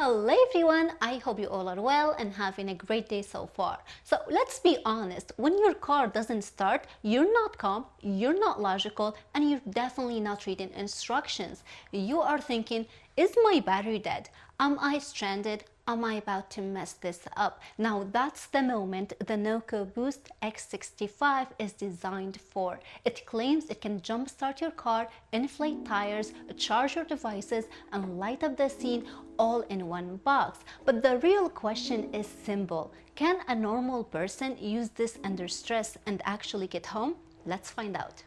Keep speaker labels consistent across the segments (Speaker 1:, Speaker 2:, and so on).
Speaker 1: Hello everyone, I hope you all are well and having a great day so far. So let's be honest, when your car doesn't start, you're not calm, you're not logical, and you're definitely not reading instructions. You are thinking, is my battery dead? Am I stranded? Am I about to mess this up? Now that's the moment the NOCO Boost AX65 is designed for. It claims it can jumpstart your car, inflate tires, charge your devices, and light up the scene all in one box. But the real question is simple. Can a normal person use this under stress and actually get home? Let's find out.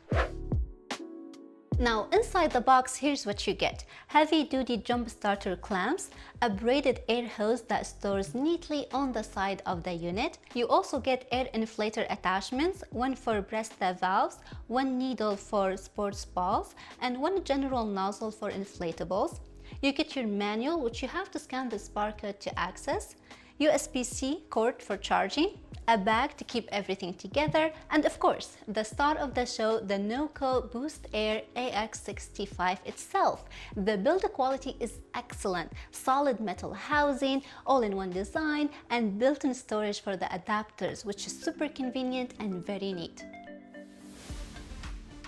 Speaker 1: Now inside the box, here's what you get. Heavy-duty jump starter clamps, a braided air hose that stores neatly on the side of the unit. You also get air inflator attachments, one for breast valves, one needle for sports balls, and one general nozzle for inflatables. You get your manual, which you have to scan the barcode to access, USB-C cord for charging, a bag to keep everything together, and of course, the star of the show, the NOCO Boost Air AX65 itself. The build quality is excellent, solid metal housing, all-in-one design, and built-in storage for the adapters, which is super convenient and very neat.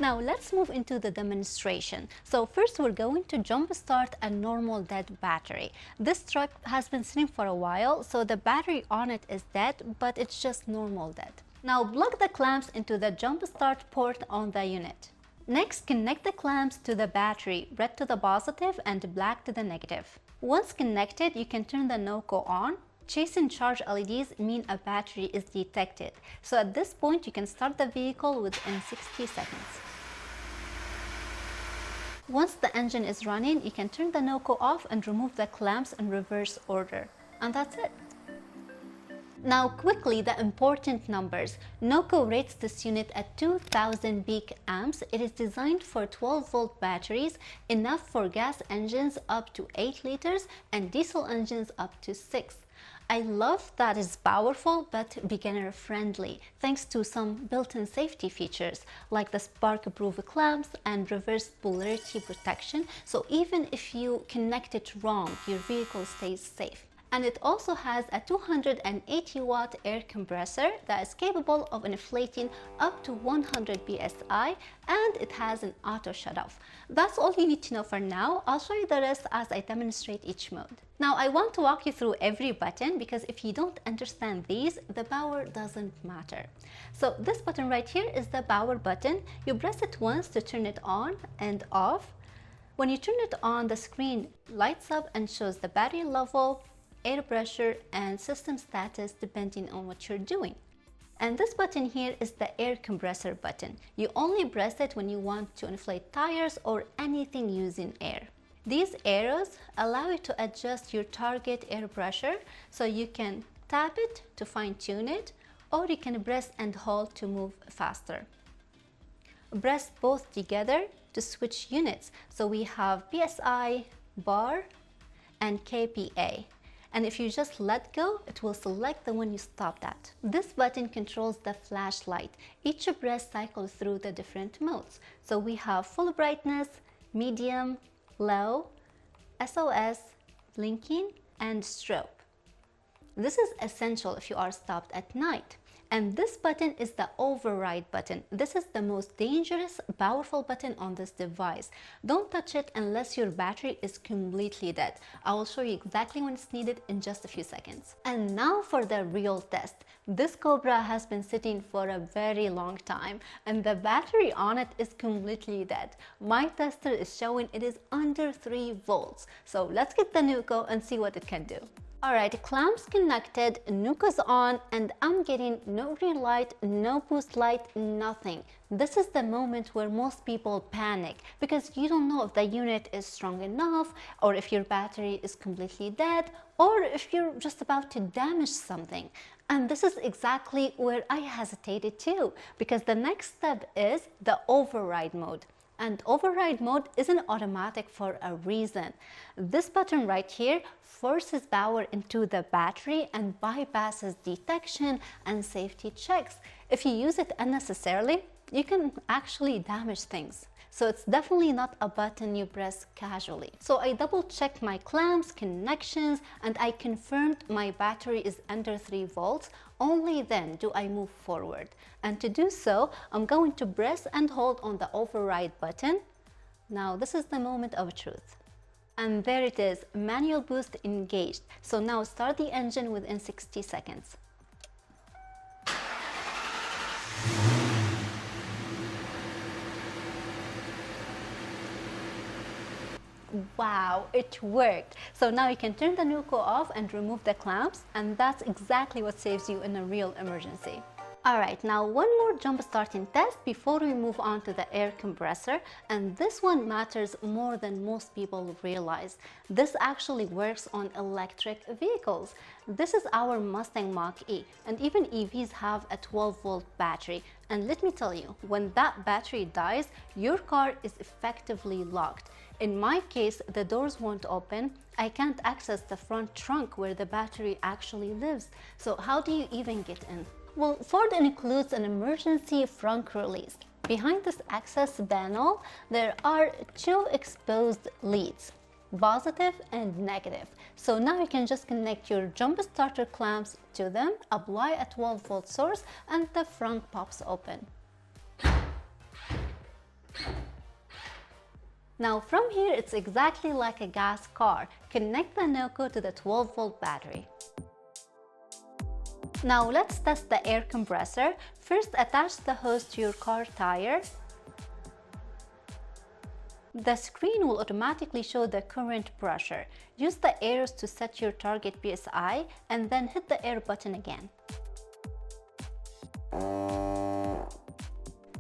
Speaker 1: Now let's move into the demonstration. So first we're going to jump start a normal dead battery. This truck has been sitting for a while, so the battery on it is dead, but it's just normal dead. Now plug the clamps into the jump start port on the unit. Next, connect the clamps to the battery, red to the positive and black to the negative. Once connected, you can turn the NOCO on. Chase and charge LEDs mean a battery is detected. So at this point, you can start the vehicle within 60 seconds. Once the engine is running, you can turn the NOCO off and remove the clamps in reverse order. And that's it. Now quickly, the important numbers. NOCO rates this unit at 2000 peak amps. It is designed for 12-volt batteries, enough for gas engines up to 8 liters and diesel engines up to 6. I love that it's powerful but beginner friendly, thanks to some built-in safety features like the spark-proof clamps and reverse polarity protection, so even if you connect it wrong, your vehicle stays safe. And it also has a 280-watt air compressor that is capable of inflating up to 100 psi, and it has an auto shut-off. That's all you need to know for now. I'll show you the rest as I demonstrate each mode. Now I want to walk you through every button because if you don't understand these, the power doesn't matter. So this button right here is the power button. You press it once to turn it on and off. When you turn it on, the screen lights up and shows the battery level, air pressure, and system status depending on what you're doing. And this button here is the air compressor button. You only press it when you want to inflate tires or anything using air. These arrows allow you to adjust your target air pressure, so you can tap it to fine-tune it, or you can press and hold to move faster. Press both together to switch units. So we have PSI, bar, and KPA. And if you just let go, it will select the one you stopped at. This button controls the flashlight. Each press cycles through the different modes. So we have full brightness, medium, low, SOS, blinking, and strobe. This is essential if you are stopped at night. And this button is the override button. This is the most dangerous, powerful button on this device. Don't touch it unless your battery is completely dead. I will show you exactly when it's needed in just a few seconds. And now for the real test. This Cobra has been sitting for a very long time and the battery on it is completely dead. My tester is showing it is under 3 volts. So let's get the NOCO and see what it can do. Alright, clamps connected, NOCO's on, and I'm getting no green light, no boost light, nothing. This is the moment where most people panic because you don't know if the unit is strong enough, or if your battery is completely dead, or if you're just about to damage something. And this is exactly where I hesitated too, because the next step is the override mode. And override mode isn't automatic for a reason. This button right here forces power into the battery and bypasses detection and safety checks. If you use it unnecessarily, you can actually damage things. so it's definitely not a button you press casually. So I double checked my clamps, connections, and I confirmed my battery is under 3 volts. Only then do I move forward. And to do so, I'm going to press and hold on the override button. Now this is the moment of truth. And there it is, manual boost engaged. So now start the engine within 60 seconds. Wow, it worked! So now you can turn the NOCO off and remove the clamps, and that's exactly what saves you in a real emergency. Alright, now one more jump starting test before we move on to the air compressor, and this one matters more than most people realize. This actually works on electric vehicles. This is our Mustang Mach-E, and even EVs have a 12-volt battery. And let me tell you, when that battery dies, your car is effectively locked. In my case, the doors won't open. I can't access the front trunk where the battery actually lives. So how do you even get in? Well, Ford includes an emergency front release. Behind this access panel, there are 2 exposed leads, positive and negative. So now you can just connect your jump starter clamps to them, apply a 12-volt source, and the front pops open. Now from here, it's exactly like a gas car. Connect the NOCO to the 12-volt battery. Now let's test the air compressor. First, attach the hose to your car tire. The screen will automatically show the current pressure. Use the arrows to set your target PSI and then hit the air button again.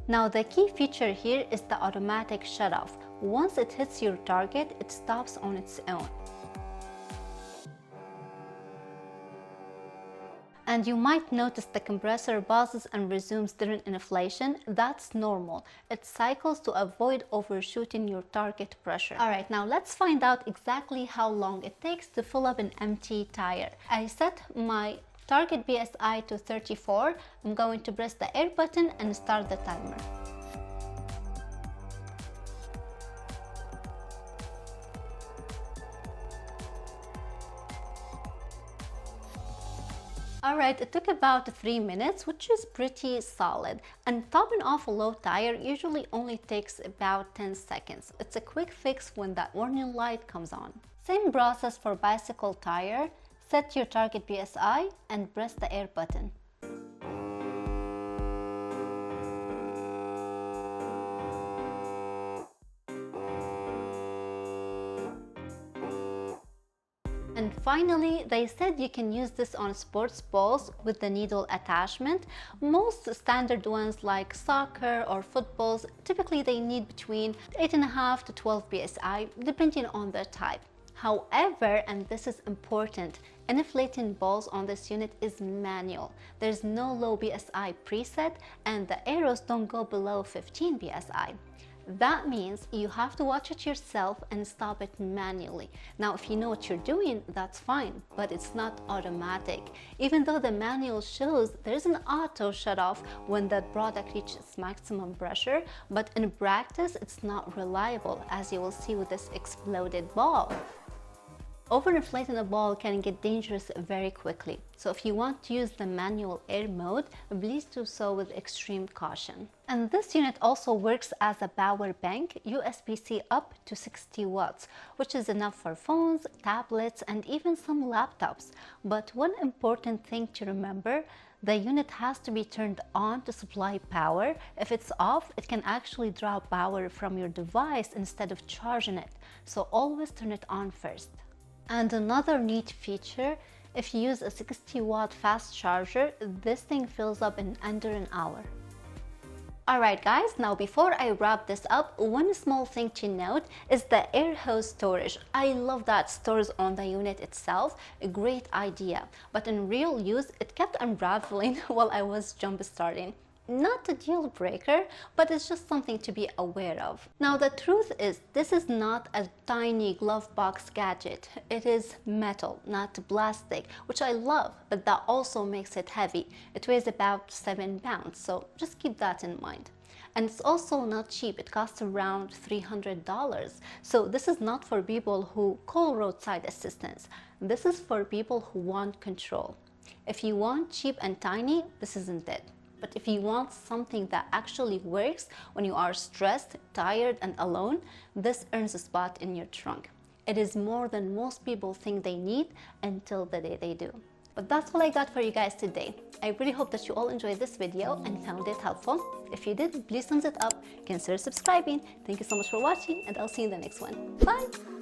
Speaker 1: Now the key feature here is the automatic shutoff. Once it hits your target, it stops on its own. And you might notice the compressor pauses and resumes during inflation. That's normal. It cycles to avoid overshooting your target pressure. Alright, now let's find out exactly how long it takes to fill up an empty tire. I set my target PSI to 34. I'm going to press the air button and start the timer. Alright, it took about 3 minutes, which is pretty solid. And topping off a low tire usually only takes about 10 seconds. It's a quick fix when that warning light comes on. Same process for bicycle tire. Set your target PSI and press the air button. And finally, they said you can use this on sports balls with the needle attachment. Most standard ones like soccer or footballs, typically they need between 8.5 to 12 psi, depending on the type. However, and this is important, inflating balls on this unit is manual. There's no low PSI preset, and the arrows don't go below 15 psi. That means you have to watch it yourself and stop it manually. Now, if you know what you're doing, that's fine, but it's not automatic. Even though the manual shows there's an auto shutoff when that product reaches maximum pressure, but in practice, it's not reliable, as you will see with this exploded ball. Overinflating a ball can get dangerous very quickly. So if you want to use the manual air mode, please do so with extreme caution. And this unit also works as a power bank, USB-C up to 60 watts, which is enough for phones, tablets, and even some laptops. But one important thing to remember, the unit has to be turned on to supply power. If it's off, it can actually draw power from your device instead of charging it. So always turn it on first. And another neat feature, if you use a 60-watt fast charger, this thing fills up in under an hour. Alright guys, now before I wrap this up, one small thing to note is the air hose storage. I love that stores on the unit itself, a great idea. But in real use, it kept unraveling while I was jump starting. Not a deal breaker, but it's just something to be aware of. Now the truth is, this is not a tiny glove box gadget. It is metal, not plastic, which I love, but that also makes it heavy. It weighs about 7 pounds, so just keep that in mind. And it's also not cheap. It costs around $300. So this is not for people who call roadside assistance. This is for people who want control. If you want cheap and tiny, this isn't it. But if you want something that actually works when you are stressed, tired, and alone, this earns a spot in your trunk. It is more than most people think they need until the day they do. But that's all I got for you guys today. I really hope that you all enjoyed this video and found it helpful. If you did, please thumbs it up, consider subscribing. Thank you so much for watching, and I'll see you in the next one. Bye!